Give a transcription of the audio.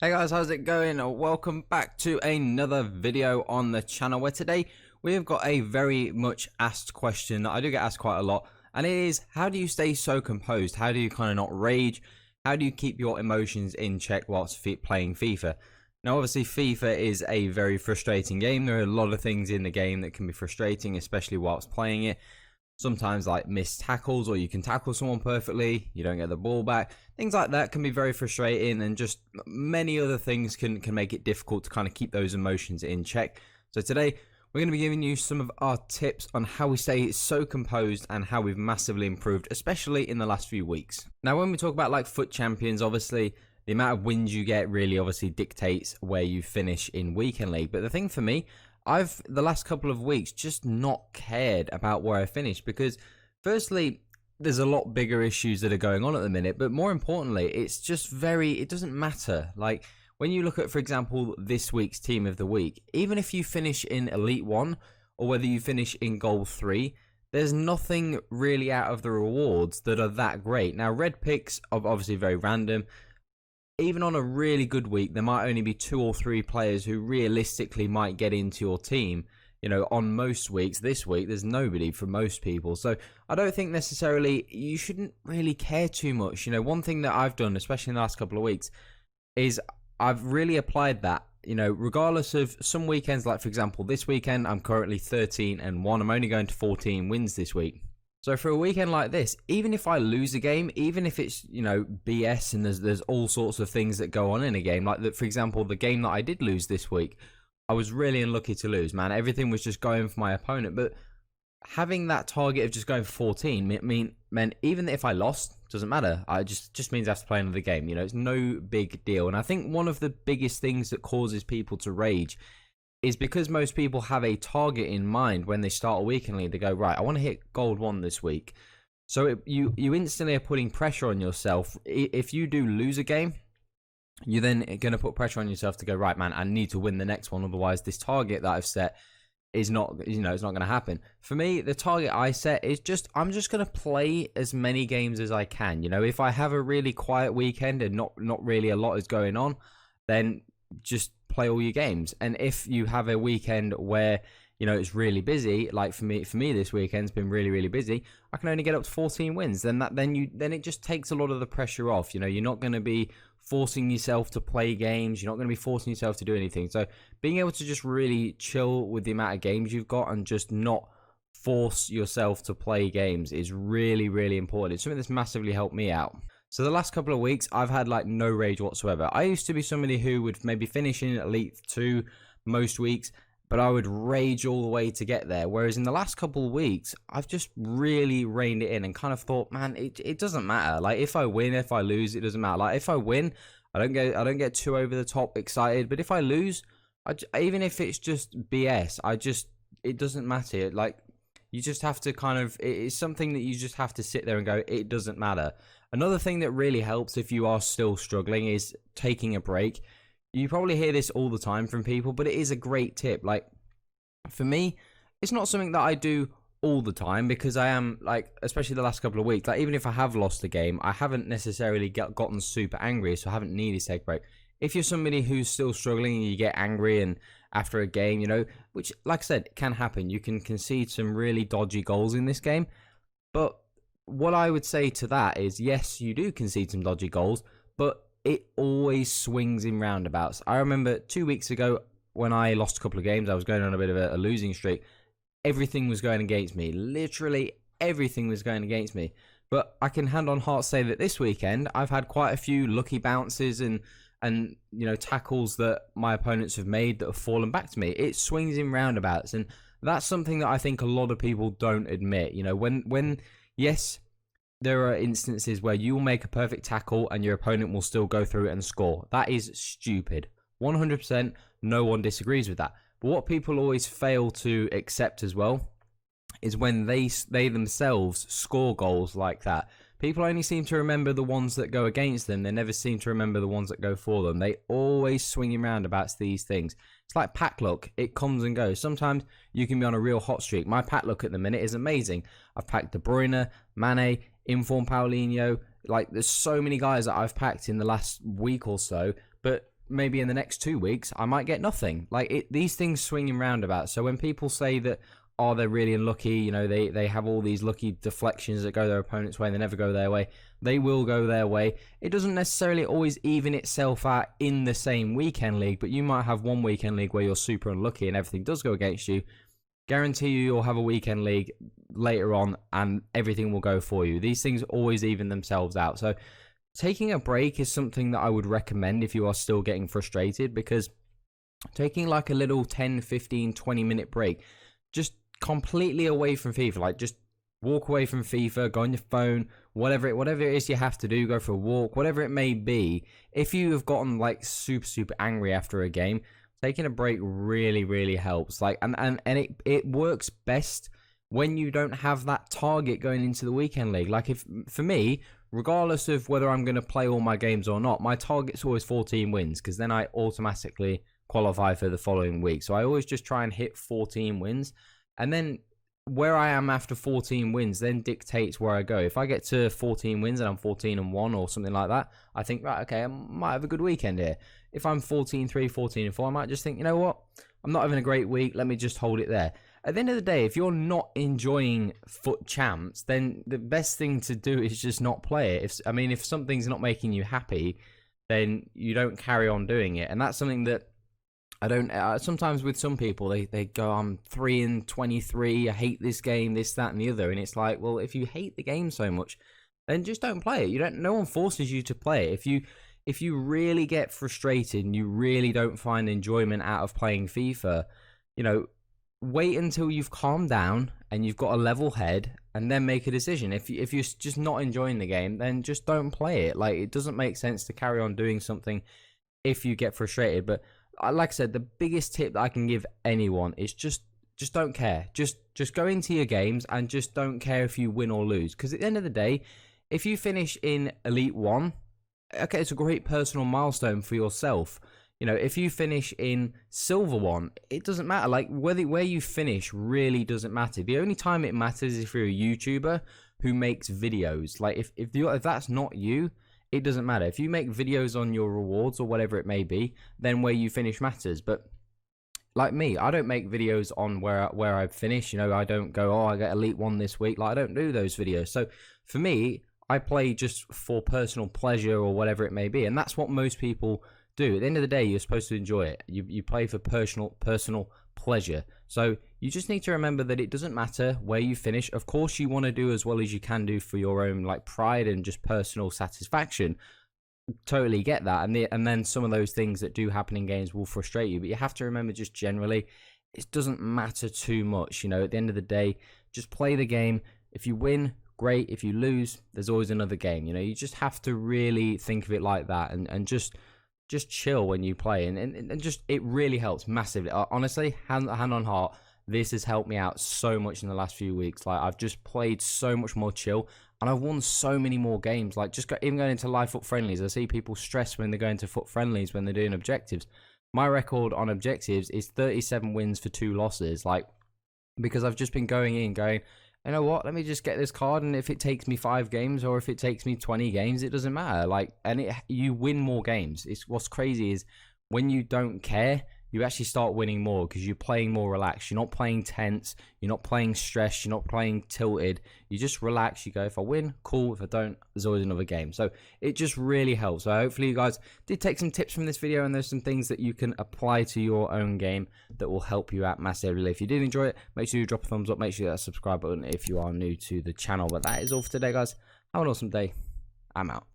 Hey guys, how's it going? Welcome back to another video on the channel where today we have got a very much asked question that I do get asked quite a lot, and it is, how do you stay so composed? How do you kind of not rage? How do you keep your emotions in check whilst playing FIFA? Now obviously FIFA is a very frustrating game. There are a lot of things in the game that can be frustrating, especially whilst playing it. Sometimes like missed tackles, or you can tackle someone perfectly, you don't get the ball back. Things like that can be very frustrating, and just many other things can make it difficult to kind of keep those emotions in check. So today we're going to be giving you some of our tips on how we stay so composed and how we've massively improved, especially in the last few weeks. Now when we talk about like FUT champions, obviously the amount of wins you get really obviously dictates where you finish in weekend league. But the thing for me, I've the last couple of weeks just not cared about where I finished, because firstly there's a lot bigger issues that are going on at the minute, but more importantly it's just it doesn't matter. Like when you look at, for example, this week's team of the week, even if you finish in Elite 1 or whether you finish in Gold 3, there's nothing really out of the rewards that are that great. Now red picks are obviously very random. Even on a really good week, there might only be 2 or 3 players who realistically might get into your team. You know, on most weeks, this week, there's nobody for most people. So I don't think necessarily you shouldn't really care too much. You know, one thing that I've done, especially in the last couple of weeks, is I've really applied that, you know, regardless of some weekends, like for example, this weekend, I'm currently 13-1. I'm only going to 14 wins this week. So for a weekend like this, even if I lose a game, even if it's, you know, BS and there's all sorts of things that go on in a game, like that, for example, the game that I did lose this week, I was really unlucky to lose, man. Everything was just going for my opponent, but having that target of just going for 14 meant even if I lost, doesn't matter. I just means I have to play another game. You know, it's no big deal. And I think one of the biggest things that causes people to rage is because most people have a target in mind when they start a weekend league. They go, right, I want to hit Gold 1 this week. So you instantly are putting pressure on yourself. If you do lose a game, you're then going to put pressure on yourself to go, right, man, I need to win the next one. Otherwise, this target that I've set is not, you know, it's not going to happen. For me, the target I set is I'm just going to play as many games as I can. You know, if I have a really quiet weekend and not really a lot is going on, then just play all your games. And if you have a weekend where, you know, it's really busy, like for me this weekend's been really busy, I can only get up to 14 wins, then it just takes a lot of the pressure off. You know, you're not going to be forcing yourself to play games, you're not going to be forcing yourself to do anything. So being able to just really chill with the amount of games you've got and just not force yourself to play games is really important. It's something that's massively helped me out. So the last couple of weeks, I've had like no rage whatsoever. I used to be somebody who would maybe finish in Elite 2 most weeks, but I would rage all the way to get there. Whereas in the last couple of weeks, I've just really reined it in and kind of thought, man, it doesn't matter. Like if I win, if I lose, it doesn't matter. Like if I win, I don't get too over the top excited. But if I lose, even if it's just BS, it doesn't matter. Like you just have to kind of, it's something that you just have to sit there and go, it doesn't matter. Another thing that really helps if you are still struggling is taking a break. You probably hear this all the time from people, but it is a great tip. Like, for me, it's not something that I do all the time, because I am, like, especially the last couple of weeks, like, even if I have lost a game, I haven't necessarily gotten super angry, so I haven't needed to take a break. If you're somebody who's still struggling and you get angry and after a game, you know, which, like I said, can happen. You can concede some really dodgy goals in this game, but what I would say to that is, yes, you do concede some dodgy goals, but it always swings in roundabouts. I remember 2 weeks ago when I lost a couple of games, I was going on a bit of a losing streak. Everything was going against me. Literally everything was going against me. But I can hand on heart say that this weekend, I've had quite a few lucky bounces and you know, tackles that my opponents have made that have fallen back to me. It swings in roundabouts, and that's something that I think a lot of people don't admit. You know, when yes, there are instances where you will make a perfect tackle and your opponent will still go through it and score. That is stupid. 100%, no one disagrees with that. But what people always fail to accept as well is when they themselves score goals like that. People only seem to remember the ones that go against them. They never seem to remember the ones that go for them. They always swing around about these things. It's like pack luck. It comes and goes. Sometimes you can be on a real hot streak. My pack luck at the minute is amazing. I've packed De Bruyne, Mane, Inform Paulinho. Like, there's so many guys that I've packed in the last week or so. But maybe in the next 2 weeks, I might get nothing. Like, these things swing in roundabouts. So when people say that, oh, they're really unlucky, you know, they have all these lucky deflections that go their opponent's way and they never go their way, they will go their way. It doesn't necessarily always even itself out in the same weekend league, but you might have one weekend league where you're super unlucky and everything does go against you. Guarantee you'll have a weekend league later on and everything will go for you. These things always even themselves out. So taking a break is something that I would recommend if you are still getting frustrated, because taking like a little 10, 15, 20 minute break, just completely away from FIFA, like just walk away from FIFA, go on your phone, whatever it is you have to do, go for a walk, whatever it may be. If you have gotten like super angry after a game, taking a break really helps. Like, and it works best when you don't have that target going into the weekend league. Like, if for me, regardless of whether I'm going to play all my games or not, my target's always 14 wins, because then I automatically qualify for the following week. So I always just try and hit 14 wins, and then where I am after 14 wins then dictates where I go. If I get to 14 wins and I'm 14-1 or something like that, I think, right, okay, I might have a good weekend here. If I'm 14-3, 14-4, I might just think, you know what, I'm not having a great week, let me just hold it there. At the end of the day, if you're not enjoying FUT Champs, then the best thing to do is just not play it. If something's not making you happy, then you don't carry on doing it. And that's something that I don't, sometimes with some people, they go, I'm 3-23, I hate this game, this, that, and the other. And it's like, well, if you hate the game so much, then just don't play it. No one forces you to play it. If you really get frustrated and you really don't find enjoyment out of playing FIFA, you know, wait until you've calmed down and you've got a level head and then make a decision. If you're just not enjoying the game, then just don't play it. Like, it doesn't make sense to carry on doing something if you get frustrated. But like I said, the biggest tip that I can give anyone is just don't care. Just go into your games and just don't care if you win or lose. Because at the end of the day, if you finish in Elite 1, okay, it's a great personal milestone for yourself. You know, if you finish in Silver 1, it doesn't matter. Like, where you finish really doesn't matter. The only time it matters is if you're a YouTuber who makes videos. Like, if that's not you, it doesn't matter. If you make videos on your rewards or whatever it may be, then where you finish matters. But like me, I don't make videos on where I finish. You know, I don't go, oh, I get Elite 1 this week. Like, I don't do those videos. So for me, I play just for personal pleasure or whatever it may be. And that's what most people do. At the end of the day, you're supposed to enjoy it. You play for personal pleasure. So you just need to remember that it doesn't matter where you finish. Of course, you want to do as well as you can do for your own like pride and just personal satisfaction. Totally get that. And then some of those things that do happen in games will frustrate you. But you have to remember, just generally, it doesn't matter too much. You know, at the end of the day, just play the game. If you win, great. If you lose, there's always another game. You know, you just have to really think of it like that, and just chill when you play, and just, it really helps massively. Honestly, hand on heart, this has helped me out so much in the last few weeks. Like, I've just played so much more chill, and I've won so many more games. Like, even going into live FUT friendlies, I see people stress when they're going to FUT friendlies when they're doing objectives. My record on objectives is 37 wins for 2 losses. Like, because I've just been going, you know what, let me just get this card, and if it takes me 5 games or if it takes me 20 games, it doesn't matter. Like, and you win more games. What's crazy is when you don't care, you actually start winning more, because you're playing more relaxed. You're not playing tense, you're not playing stressed, you're not playing tilted. You just relax. You go, if I win, cool. If I don't, there's always another game. So it just really helps. So hopefully you guys did take some tips from this video, and there's some things that you can apply to your own game that will help you out massively. If you did enjoy it, make sure you drop a thumbs up, make sure you hit that subscribe button if you are new to the channel. But that is all for today, guys. Have an awesome day. I'm out.